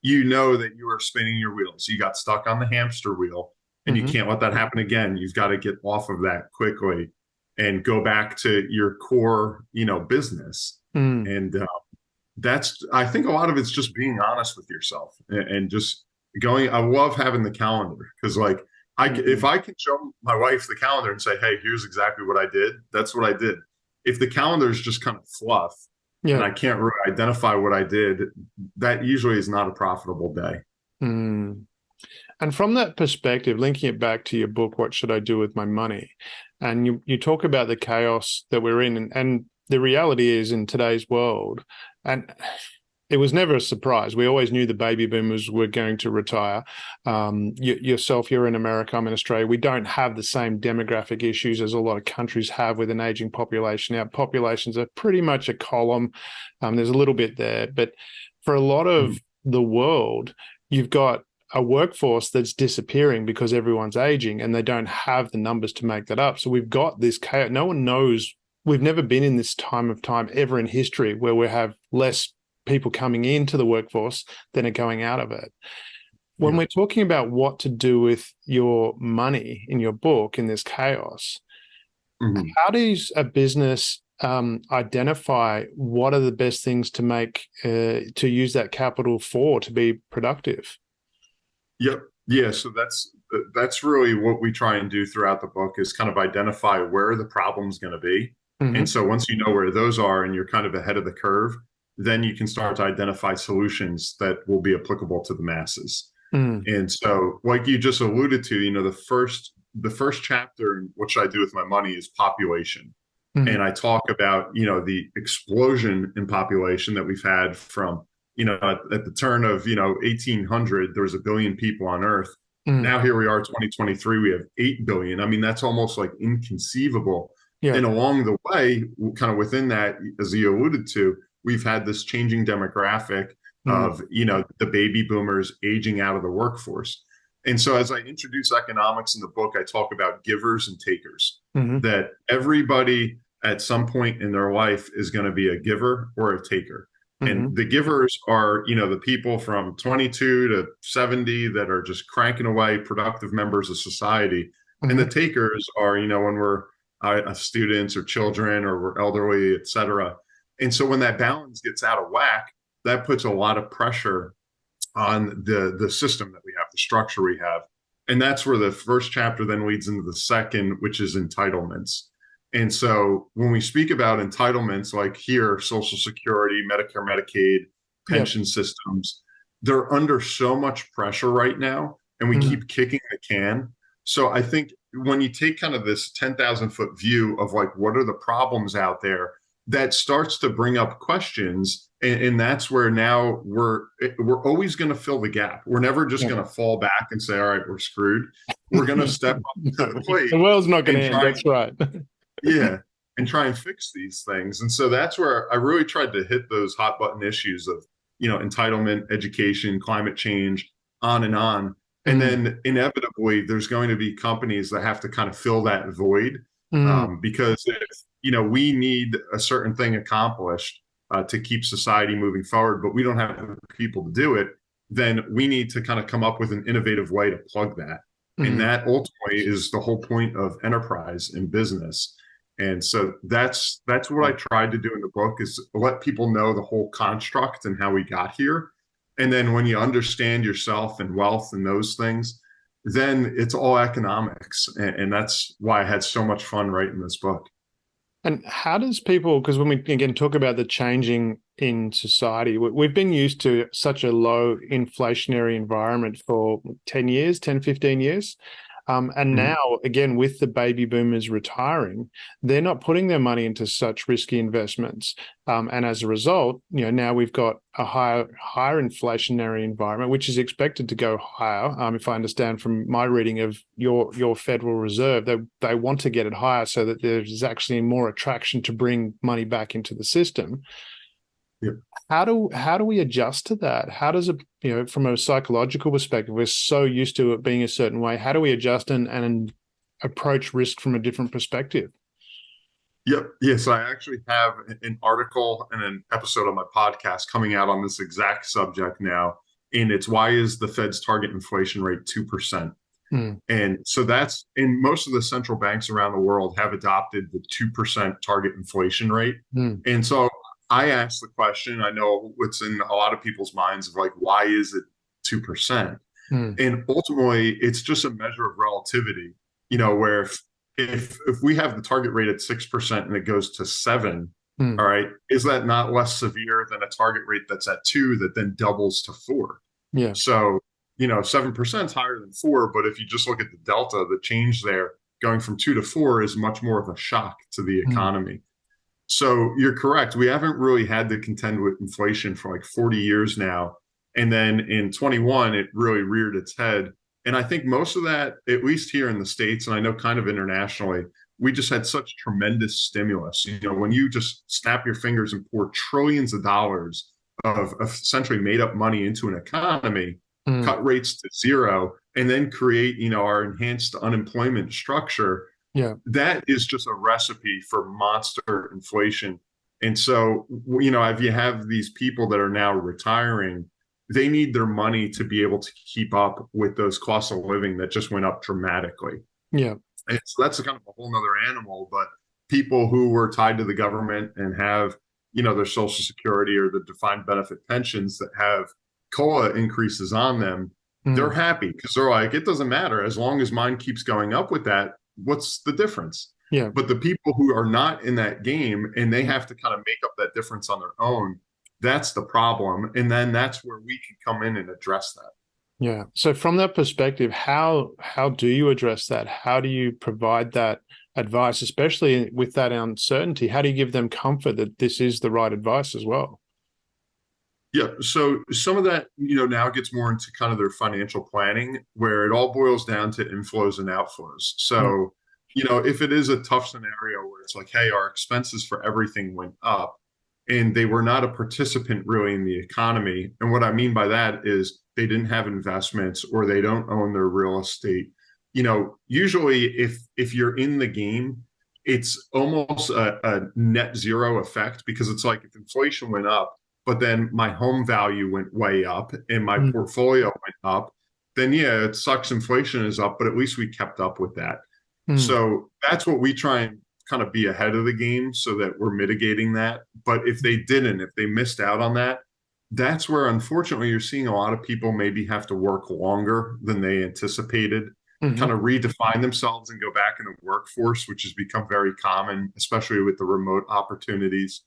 That you are spinning your wheels. You got stuck on the hamster wheel, and you can't let that happen again. You've got to get off of that quickly and go back to your core, business. And I think a lot of it's just being honest with yourself and just going. I love having the calendar, because like if I can show my wife the calendar and say, "Hey, here's exactly what I did," that's what I did. If the calendar is just kind of fluff, and I can't really identify what I did, that usually is not a profitable day. And from that perspective, linking it back to your book, What Should I Do With My Money? And you talk about the chaos that we're in. And the reality is, in today's world, and it was never a surprise. We always knew the baby boomers were going to retire. Yourself, you're in America, I'm in Australia. We don't have the same demographic issues as a lot of countries have with an aging population. Our populations are pretty much a column. There's a little bit there. But for a lot of the world, you've got a workforce that's disappearing because everyone's aging, and they don't have the numbers to make that up. So we've got this chaos. No one knows. We've never been in this time ever in history where we have less people coming into the workforce than are going out of it. When we're talking about what to do with your money in your book in this chaos, how does a business identify what are the best things to make to use that capital for to be productive? Yep. Yeah. So that's really what we try and do throughout the book, is kind of identify where the problem's going to be. And so once you know where those are and you're kind of ahead of the curve, then you can start to identify solutions that will be applicable to the masses. And so, like you just alluded to, the first chapter in What Should I Do With My Money is population. And I talk about, the explosion in population that we've had from, at the turn of, 1800, there was 1 billion people on Earth. Now here we are, 2023, we have 8 billion. I mean, that's almost like inconceivable. And along the way, kind of within that, as you alluded to, we've had this changing demographic of, the baby boomers aging out of the workforce. And so as I introduce economics in the book, I talk about givers and takers, that everybody at some point in their life is going to be a giver or a taker. And the givers are, the people from 22 to 70 that are just cranking away, productive members of society. And the takers are, when we're students or children or we're elderly, et cetera. And so when that balance gets out of whack, that puts a lot of pressure on the system that we have, the structure we have. And that's where the first chapter then leads into the second, which is entitlements. And so when we speak about entitlements like here, Social Security, Medicare, Medicaid, pension systems, they're under so much pressure right now, and we keep kicking the can. So I think when you take kind of this 10,000 foot view of like, what are the problems out there, that starts to bring up questions. And that's where now we're always going to fill the gap. We're never just going to fall back and say, all right, we're screwed. We're going to step up to the plate. The world's not going to end. That's right. And try and fix these things. And so that's where I really tried to hit those hot button issues of, entitlement, education, climate change, on and on. And then inevitably there's going to be companies that have to kind of fill that void because if, we need a certain thing accomplished to keep society moving forward, but we don't have the people to do it, then we need to kind of come up with an innovative way to plug that. And that ultimately is the whole point of enterprise and business. And so that's what I tried to do in the book, is let people know the whole construct and how we got here. And then when you understand yourself and wealth and those things, then it's all economics. And that's why I had so much fun writing this book. And how does people, because when we again talk about the changing in society, we've been used to such a low inflationary environment for 10 years, 10, 15 years. And now, again, with the baby boomers retiring, they're not putting their money into such risky investments. And as a result, now we've got a higher inflationary environment, which is expected to go higher. If I understand from my reading of your Federal Reserve, they want to get it higher so that there's actually more attraction to bring money back into the system. Yep. How do we adjust to that? How does it, from a psychological perspective, we're so used to it being a certain way. How do we adjust and approach risk from a different perspective? Yep. Yes, I actually have an article and an episode on my podcast coming out on this exact subject now. And it's why is the Fed's target inflation rate 2%? And so that's, and most of the central banks around the world have adopted the 2% target inflation rate. And so I asked the question, I know what's in a lot of people's minds of like, why is it 2%? And ultimately, it's just a measure of relativity, where if we have the target rate at 6% and it goes to 7%, all right, is that not less severe than a target rate that's at 2% that then doubles to 4%? Yeah. So, 7% is higher than 4%, but if you just look at the delta, the change there going from 2% to 4% is much more of a shock to the economy. So you're correct. We haven't really had to contend with inflation for like 40 years now. And then in 21, it really reared its head. And I think most of that, at least here in the States, and I know kind of internationally, we just had such tremendous stimulus. When you just snap your fingers and pour trillions of dollars of essentially made up money into an economy, cut rates to zero, and then create, our enhanced unemployment structure. Yeah, that is just a recipe for monster inflation. And so, if you have these people that are now retiring, they need their money to be able to keep up with those costs of living that just went up dramatically. Yeah. And so that's kind of a whole nother animal. But people who were tied to the government and have, their Social Security or the defined benefit pensions that have COLA increases on them, they're happy because they're like, it doesn't matter. As long as mine keeps going up with that, what's the difference? Yeah. But the people who are not in that game and they have to kind of make up that difference on their own, that's the problem. And then that's where we can come in and address that. Yeah. So from that perspective, how do you address that? How do you provide that advice, especially with that uncertainty? How do you give them comfort that this is the right advice as well? Yeah. So some of that, now gets more into kind of their financial planning, where it all boils down to inflows and outflows. So, if it is a tough scenario where it's like, hey, our expenses for everything went up and they were not a participant really in the economy. And what I mean by that is they didn't have investments or they don't own their real estate. Usually if you're in the game, it's almost a net zero effect, because it's like if inflation went up, but then my home value went way up and my portfolio went up, then yeah, it sucks inflation is up, but at least we kept up with that. So that's what we try and kind of be ahead of the game so that we're mitigating that. But if they didn't, if they missed out on that, that's where unfortunately you're seeing a lot of people maybe have to work longer than they anticipated. kind of redefine themselves and go back in the workforce, which has become very common, especially with the remote opportunities.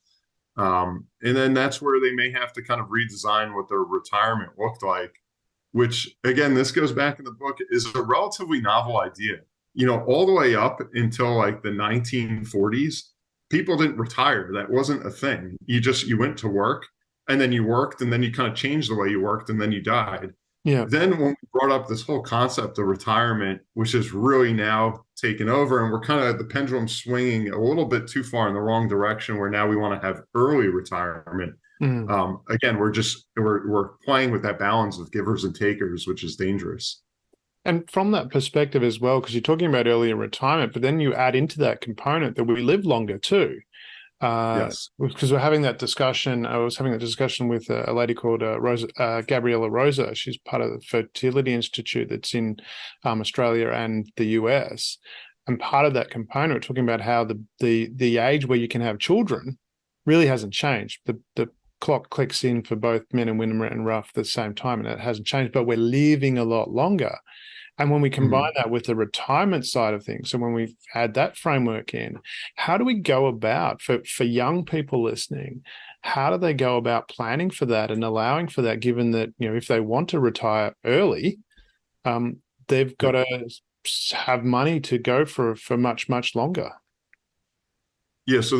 And then that's where they may have to kind of redesign what their retirement looked like, which, again, this goes back in the book, is a relatively novel idea. All the way up until like the 1940s, people didn't retire. That wasn't a thing. You went to work, and then you worked, and then you kind of changed the way you worked, and then you died. Yeah. Then when we brought up this whole concept of retirement, which is really now taken over, and we're kind of the pendulum swinging a little bit too far in the wrong direction, where now we want to have early retirement. Again, we're playing with that balance of givers and takers, which is dangerous. And from that perspective as well, because you're talking about earlier retirement, but then you add into that component that we live longer too. Yes. Because we're having that discussion. I was having that discussion with a lady called Gabriella Rosa. She's part of the Fertility Institute that's in Australia and the US. And part of that component, we're talking about how the age where you can have children really hasn't changed. The clock clicks in for both men and women and rough at the same time, and it hasn't changed, but we're living a lot longer. And when we combine that with the retirement side of things, so when we add that framework in, how do we go about, for young people listening, how do they go about planning for that and allowing for that, given that, if they want to retire early, they've got to have money to go for much, much longer? Yeah, so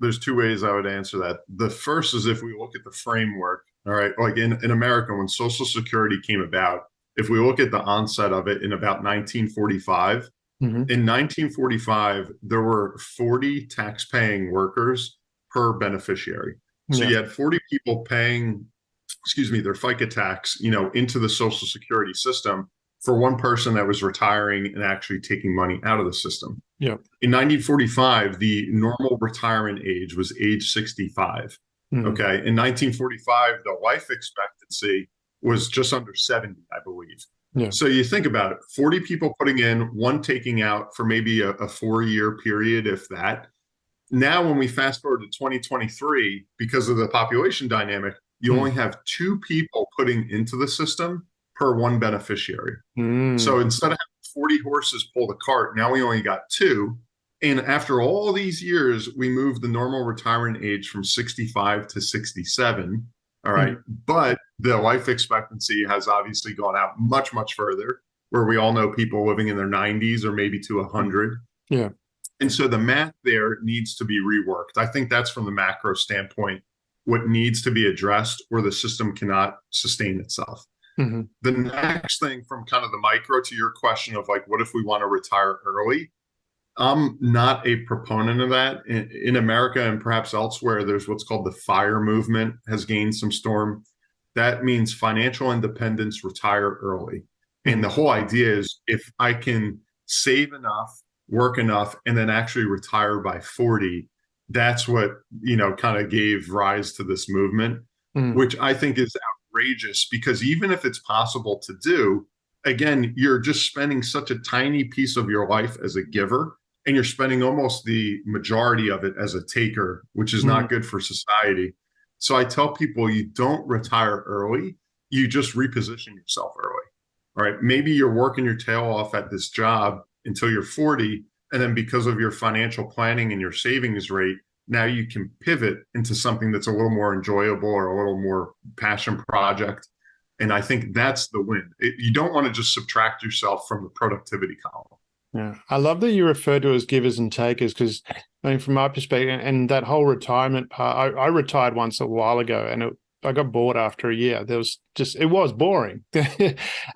there's two ways I would answer that. The first is if we look at the framework, all right, like in America, when Social Security came about, if we look at the onset of it in about 1945, in 1945, there were 40 tax-paying workers per beneficiary. So you had 40 people paying, their FICA tax, into the Social Security system for one person that was retiring and actually taking money out of the system. Yeah. In 1945, the normal retirement age was age 65. Okay. In 1945, the life expectancy was just under 70, I believe. Yeah. So you think about it, 40 people putting in, one taking out for maybe a 4-year period, if that. Now, when we fast forward to 2023, because of the population dynamic, you only have 2 people putting into the system per one beneficiary. So instead of having 40 horses pull the cart, now we only got 2. And after all these years, we moved the normal retirement age from 65 to 67. All right. But the life expectancy has obviously gone out much, much further, where we all know people living in their 90s or maybe to 100. Yeah. And so the math there needs to be reworked. I think that's from the macro standpoint, what needs to be addressed, or the system cannot sustain itself. The next thing from kind of the micro to your question of like, what if we want to retire early? I'm not a proponent of that. In America and perhaps elsewhere, there's what's called the FIRE movement has gained some storm. That means financial independence, retire early. And the whole idea is if I can save enough, work enough, and then actually retire by 40, that's what, kind of gave rise to this movement, which I think is outrageous, because even if it's possible to do, again, you're just spending such a tiny piece of your life as a giver, and you're spending almost the majority of it as a taker, which is not good for society. So I tell people, you don't retire early, you just reposition yourself early. All right, maybe you're working your tail off at this job until you're 40, and then because of your financial planning and your savings rate, now you can pivot into something that's a little more enjoyable or a little more passion project. And I think that's the win. You don't want to just subtract yourself from the productivity column. Yeah, I love that you refer to as givers and takers, because from my perspective, and that whole retirement part, I retired once a while ago, and I got bored after a year. It was boring.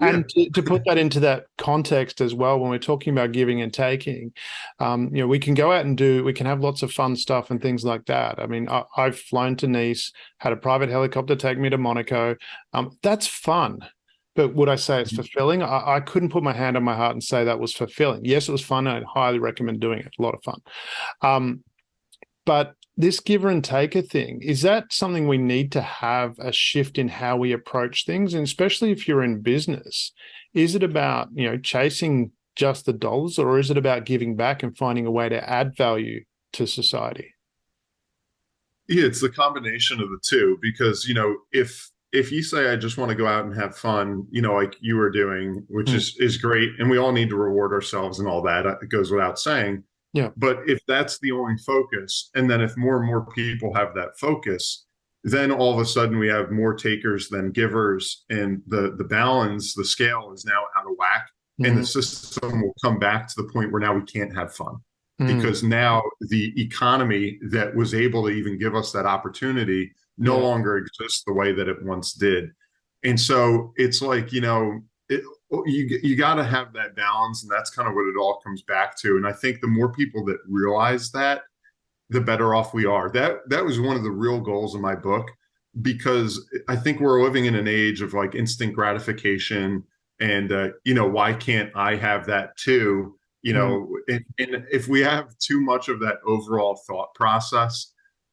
And to put that into that context as well, when we're talking about giving and taking, we can go out and we can have lots of fun stuff and things like that. I mean, I've flown to Nice, had a private helicopter take me to Monaco. That's fun. But would I say it's fulfilling? I couldn't put my hand on my heart and say that was fulfilling. Yes, it was fun. I'd highly recommend doing it. A lot of fun. But this giver and taker thing, is that something we need to have a shift in how we approach things? And especially if you're in business, is it about, chasing just the dollars, or is it about giving back and finding a way to add value to society? Yeah, it's the combination of the two, because, if if you say, I just want to go out and have fun, like you were doing, which is great. And we all need to reward ourselves and all that. It goes without saying. Yeah. But if that's the only focus, and then if more and more people have that focus, then all of a sudden we have more takers than givers, and the balance, the scale is now out of whack, and the system will come back to the point where now we can't have fun because now the economy that was able to even give us that opportunity no longer exists the way that it once did. And so it's like, you got to have that balance, and that's kind of what it all comes back to. And I think the more people that realize that, the better off we are. That was one of the real goals of my book, because I think we're living in an age of like instant gratification, and why can't I have that too? And if we have too much of that overall thought process,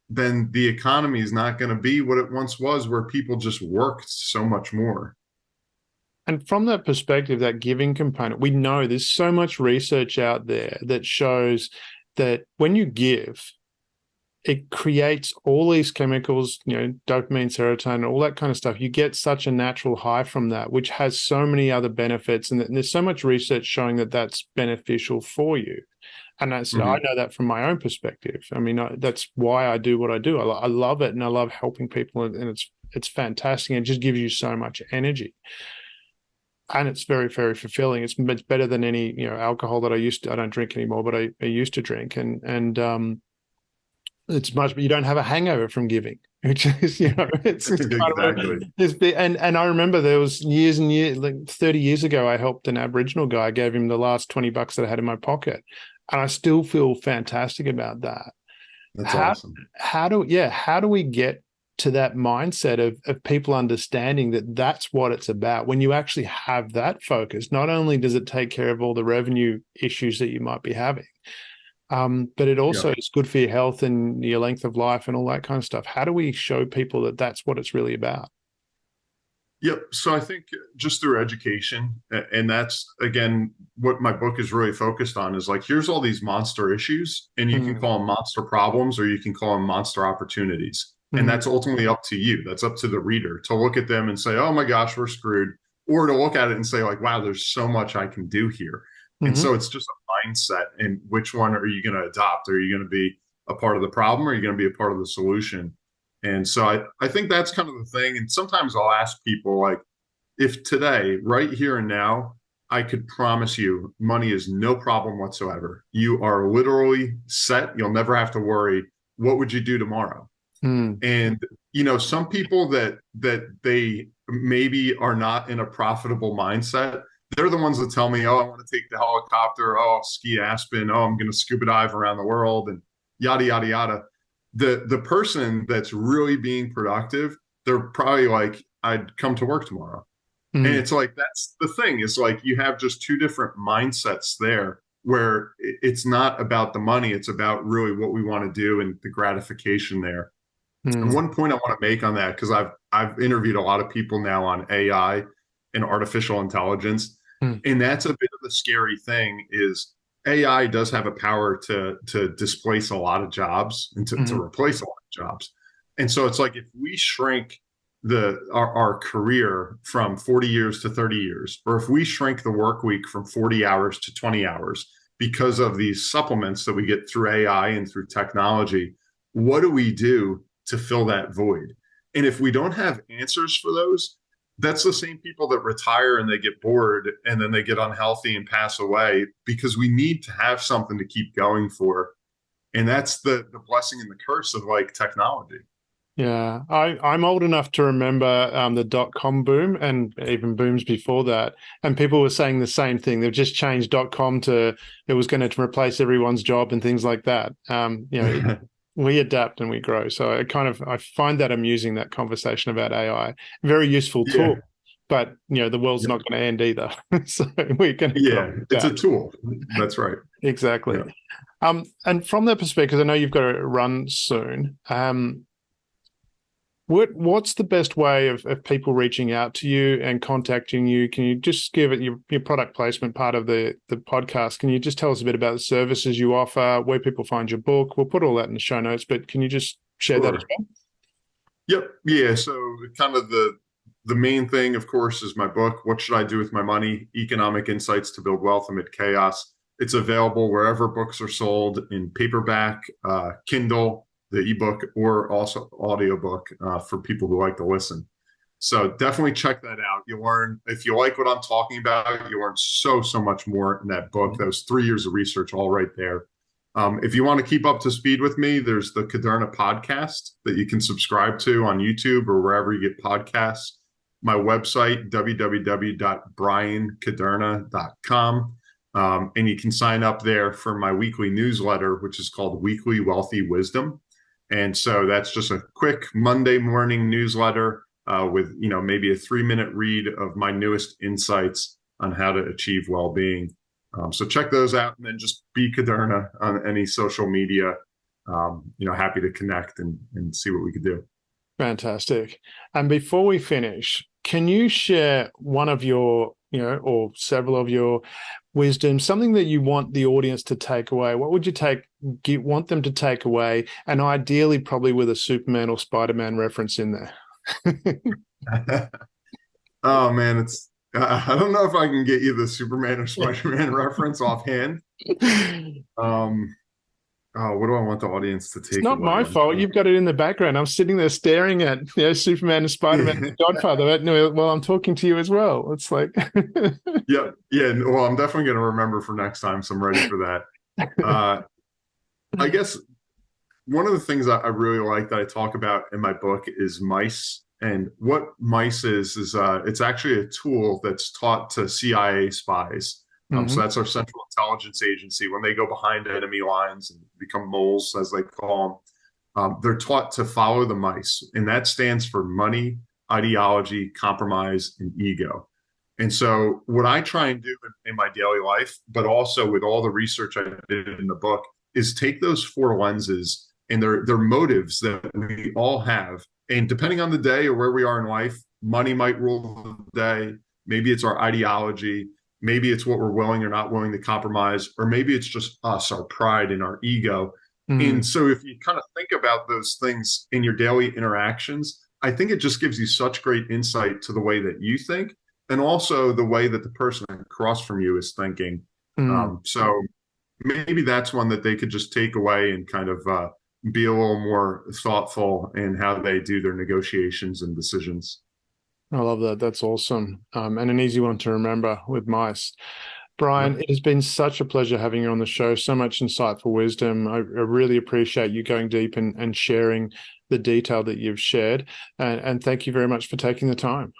then the economy is not going to be what it once was, where people just worked so much more. And from that perspective, that giving component, we know there's so much research out there that shows that when you give, it creates all these chemicals, dopamine, serotonin, all that kind of stuff. You get such a natural high from that, which has so many other benefits. And there's so much research showing that that's beneficial for you. And I know that from my own perspective. I mean, that's why I do what I do. I love it, and I love helping people, and it's fantastic. And it just gives you so much energy. And it's very, very fulfilling. It's better than any, alcohol that I don't drink anymore, but I used to drink. And it's much, but you don't have a hangover from giving, which is, it's exactly. And I remember there was years and years, like 30 years ago, I helped an Aboriginal guy. I gave him the last $20 that I had in my pocket, and I still feel fantastic about that. That's awesome. How do we get to that mindset of people understanding that that's what it's about? When you actually have that focus, not only does it take care of all the revenue issues that you might be having, but it also is good for your health and your length of life and all that kind of stuff. How do we show people that that's what it's really about? Yep. So I think just through education, and that's, again, what my book is really focused on, is like, here's all these monster issues, and you can call them monster problems, or you can call them monster opportunities. And that's ultimately up to you. That's up to the reader to look at them and say, oh my gosh, we're screwed. Or to look at it and say, like, wow, there's so much I can do here. And so it's just a mindset. And which one are you going to adopt? Are you going to be a part of the problem, or are you going to be a part of the solution? And so I think that's kind of the thing. And sometimes I'll ask people, like, if today, right here and now, I could promise you money is no problem whatsoever. You are literally set. You'll never have to worry. What would you do tomorrow? And, some people that they maybe are not in a profitable mindset, they're the ones that tell me, oh, I want to take the helicopter. Oh, I'll ski Aspen. Oh, I'm going to scuba dive around the world, and yada, yada, yada. The person that's really being productive, they're probably like, I'd come to work tomorrow. And it's like, that's the thing. It's like, you have just two different mindsets there, where it's not about the money. It's about really what we want to do and the gratification there. And one point I want to make on that, because I've interviewed a lot of people now on AI and artificial intelligence, and that's a bit of the scary thing, is AI does have a power to displace a lot of jobs and to replace a lot of jobs. And so it's like, if we shrink our career from 40 years to 30 years, or if we shrink the work week from 40 hours to 20 hours because of these supplements that we get through AI and through technology, what do we do to fill that void? And if we don't have answers for those, that's the same people that retire and they get bored and then they get unhealthy and pass away, because we need to have something to keep going for. And that's the blessing and the curse of like technology. Yeah, I'm old enough to remember the .com boom, and even booms before that. And people were saying the same thing. They've just changed .com to, it was going to replace everyone's job and things like that. We adapt and we grow. So I find that amusing, that conversation about AI. Very useful tool, but the world's not going to end either. So we're going to it's a tool. That's right. Exactly. Yeah. And from that perspective, I know you've got to run soon. What's the best way of people reaching out to you and contacting you? Can you just give it your product placement part of the podcast? Can you just tell us a bit about the services you offer, where people find your book? We'll put all that in the show notes, but can you just share that as well? Yep. Yeah. So kind of the the main thing, of course, is my book, What Should I Do With My Money? Economic Insights to Build Wealth Amid Chaos. It's available wherever books are sold, in paperback, Kindle, the ebook, or also audiobook for people who like to listen. So definitely check that out. You'll learn, if you like what I'm talking about, you'll learn so much more in that book. Those 3 years of research all right there. If you want to keep up to speed with me, there's the Kuderna Podcast that you can subscribe to on YouTube or wherever you get podcasts. My website, www.bryankuderna.com. And you can sign up there for my weekly newsletter, which is called Weekly Wealthy Wisdom. And so that's just a quick Monday morning newsletter with, maybe a 3-minute read of my newest insights on how to achieve well-being. So check those out, and then just be Kuderna on any social media. Happy to connect and see what we could do. Fantastic. And before we finish, can you share one of your, or several of your wisdom, something that you want the audience to take away? What would you want them to take away? And ideally, probably with a Superman or Spider-Man reference in there. Oh man, I don't know if I can get you the Superman or Spider-Man reference offhand. What do I want the audience to take? It's not my fault. You've got it in the background. I'm sitting there staring at Superman and Spider-Man and Godfather while I'm talking to you as well. It's like yeah. Well, I'm definitely going to remember for next time, so I'm ready for that. I guess one of the things I really like that I talk about in my book is MICE. And what MICE is it's actually a tool that's taught to CIA spies. So that's our Central Intelligence Agency. When they go behind enemy lines and become moles, as they call them, they're taught to follow the MICE. And that stands for money, ideology, compromise, and ego. And so what I try and do in my daily life, but also with all the research I did in the book, is take those 4 lenses and they're motives that we all have. And depending on the day or where we are in life, money might rule the day. Maybe it's our ideology. Maybe it's what we're willing or not willing to compromise, or maybe it's just us, our pride and our ego. And so if you kind of think about those things in your daily interactions, I think it just gives you such great insight to the way that you think and also the way that the person across from you is thinking. So maybe that's one that they could just take away and kind of be a little more thoughtful in how they do their negotiations and decisions. I love that. That's awesome. And an easy one to remember with MICE. Bryan, it has been such a pleasure having you on the show. So much insightful wisdom. I really appreciate you going deep and sharing the detail that you've shared. And thank you very much for taking the time.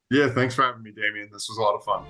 Yeah, thanks for having me, Damien. This was a lot of fun.